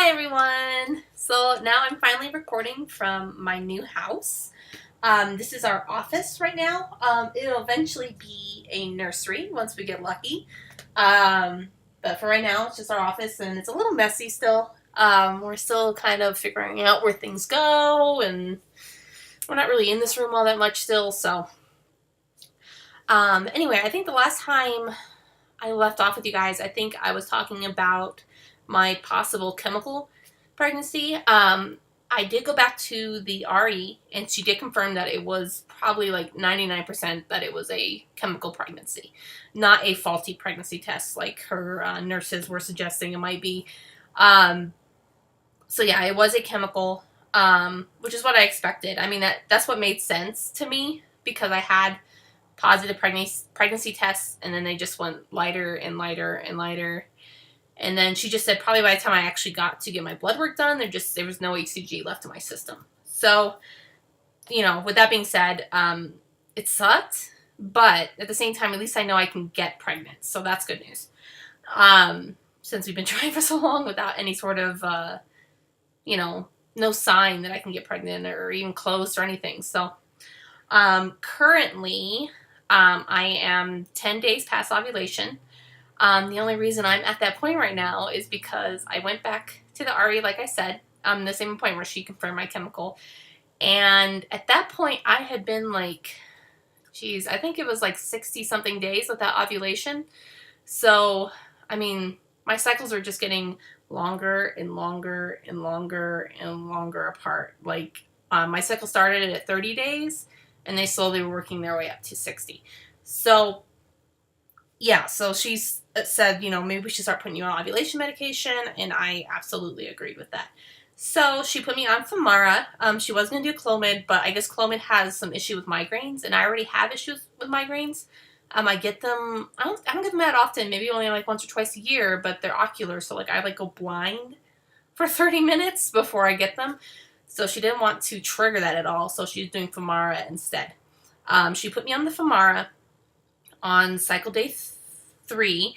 Hi everyone! So now I'm finally recording from my new house. This is our office right now. It'll eventually be a nursery once we get lucky. But for right now, it's just our office and it's a little messy still. We're still kind of figuring out where things go and we're not really in this room all that much still, so. Anyway, I think the last time I left off with you guys, I think I was talking about my possible chemical pregnancy. I did go back to the RE and she did confirm that it was probably like 99% that it was a chemical pregnancy, not a faulty pregnancy test like her nurses were suggesting it might be. So yeah, it was a chemical, which is what I expected. I mean, that's what made sense to me because I had positive pregnancy tests and then they just went lighter and lighter and lighter. And then she just said probably by the time I actually got to get my blood work done, there was no HCG left in my system. So, with that being said, it sucked, but at the same time, at least I know I can get pregnant. So that's good news. Since we've been trying for so long without any sort of, no sign that I can get pregnant or even close or anything. So, currently, I am 10 days past ovulation. The only reason I'm at that point right now is because I went back to the RE, like I said, the same point where she confirmed my chemical. And at that point, I had been like, I think it was like 60-something days without ovulation. So, I mean, my cycles are just getting longer and longer and longer and longer apart. Like, my cycle started at 30 days, and they slowly were working their way up to 60. So, yeah, so she said, maybe we should start putting you on ovulation medication, and I absolutely agreed with that. So she put me on Femara. She was going to do Clomid, but I guess Clomid has some issue with migraines, and I already have issues with migraines. I get them, I don't get them that often, maybe only like once or twice a year, but they're ocular, so like I go blind for 30 minutes before I get them. So she didn't want to trigger that at all, so she's doing Femara instead. She put me on the Femara on cycle day 3,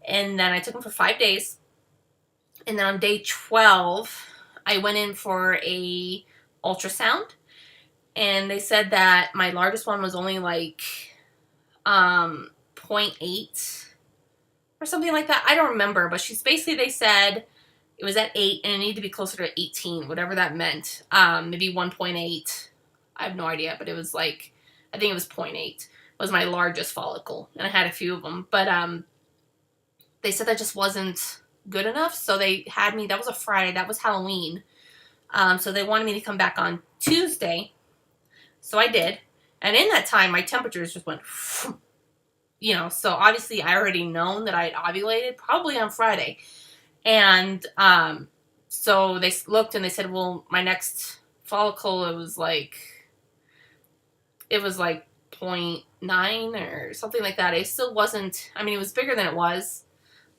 and then I took them for 5 days. And then on day 12, I went in for a ultrasound, and they said that my largest one was only like 0.8 or something like that. I don't remember, but they said it was at 8 and it needed to be closer to 18, whatever that meant. Maybe 1.8. I have no idea, but it was like, I think it was 0.8 was my largest follicle, and I had a few of them, but they said that just wasn't good enough, so they had me, that was a Friday, that was Halloween, so they wanted me to come back on Tuesday, so I did, and in that time, my temperatures just went, so obviously I already known that I had ovulated, probably on Friday, and so they looked and they said, well, my next follicle, it was like 0.9 or something like that. It still wasn't, I mean, it was bigger than it was,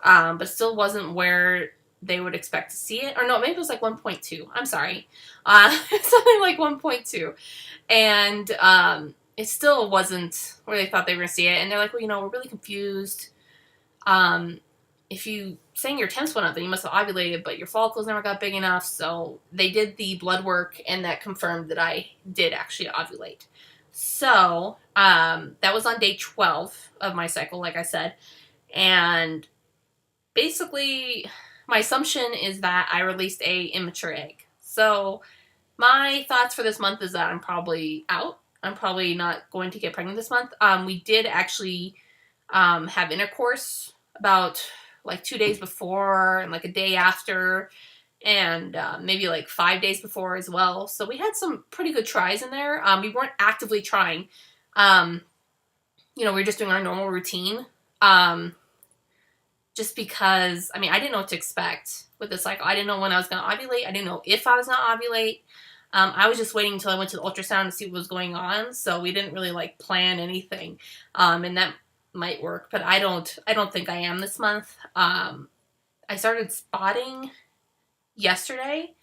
but still wasn't where they would expect to see it. Or no, maybe it was like 1.2. I'm sorry. Something like 1.2. And it still wasn't where they thought they were going to see it. And they're like, well, we're really confused. If you saying your temps went up, then you must have ovulated, but your follicles never got big enough. So they did the blood work, and that confirmed that I did actually ovulate. So, that was on day 12 of my cycle, like I said, and basically, my assumption is that I released a immature egg. So, my thoughts for this month is that I'm probably out. I'm probably not going to get pregnant this month. We did actually, have intercourse about, like, 2 days before and, like, a day after, and maybe like 5 days before as well. So we had some pretty good tries in there. We weren't actively trying. We were just doing our normal routine. Just because, I mean, I didn't know what to expect with the cycle. I didn't know when I was going to ovulate. I didn't know if I was going to ovulate. I was just waiting until I went to the ultrasound to see what was going on. So we didn't really like plan anything. And that might work, but I don't think I am this month. I started spotting yesterday.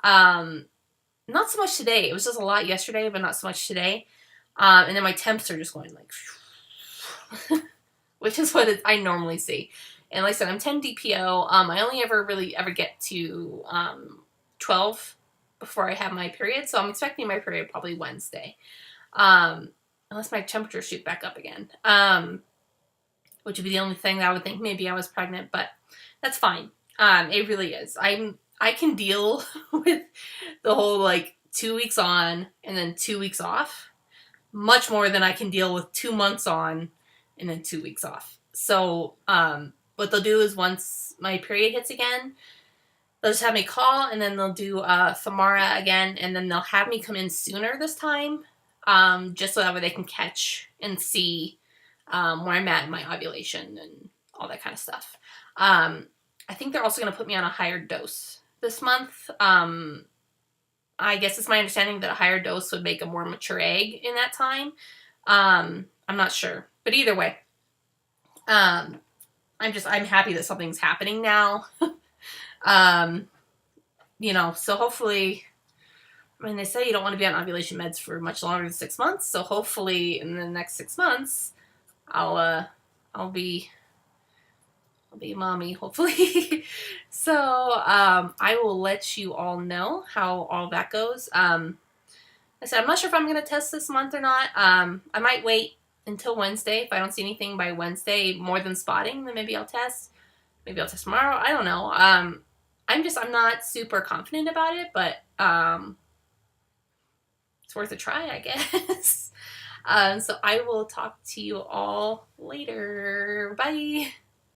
Not so much today. It was just a lot yesterday, but not so much today. And then my temps are just going like, which is what I normally see. And like I said, I'm 10 DPO. I only ever get to 12 before I have my period, so I'm expecting my period probably Wednesday. Unless my temperature shoot back up again. Which would be the only thing that I would think maybe I was pregnant, but that's fine. It really is. I can deal with the whole like 2 weeks on and then 2 weeks off much more than I can deal with 2 months on and then 2 weeks off. So what they'll do is once my period hits again, they'll just have me call, and then they'll do Femara again, and then they'll have me come in sooner this time, just so that way they can catch and see where I'm at in my ovulation and all that kind of stuff. I think they're also going to put me on a higher dose this month. I guess it's my understanding that a higher dose would make a more mature egg in that time. I'm not sure, but either way, I'm happy that something's happening now. You know, so hopefully, I mean, they say you don't want to be on ovulation meds for much longer than 6 months. So hopefully in the next 6 months, I'll be a mommy, hopefully. So, I will let you all know how all that goes. I said, I'm not sure if I'm going to test this month or not. I might wait until Wednesday. If I don't see anything by Wednesday more than spotting, then maybe I'll test. Maybe I'll test tomorrow. I don't know. I'm not super confident about it, but, it's worth a try, I guess. So I will talk to you all later. Bye.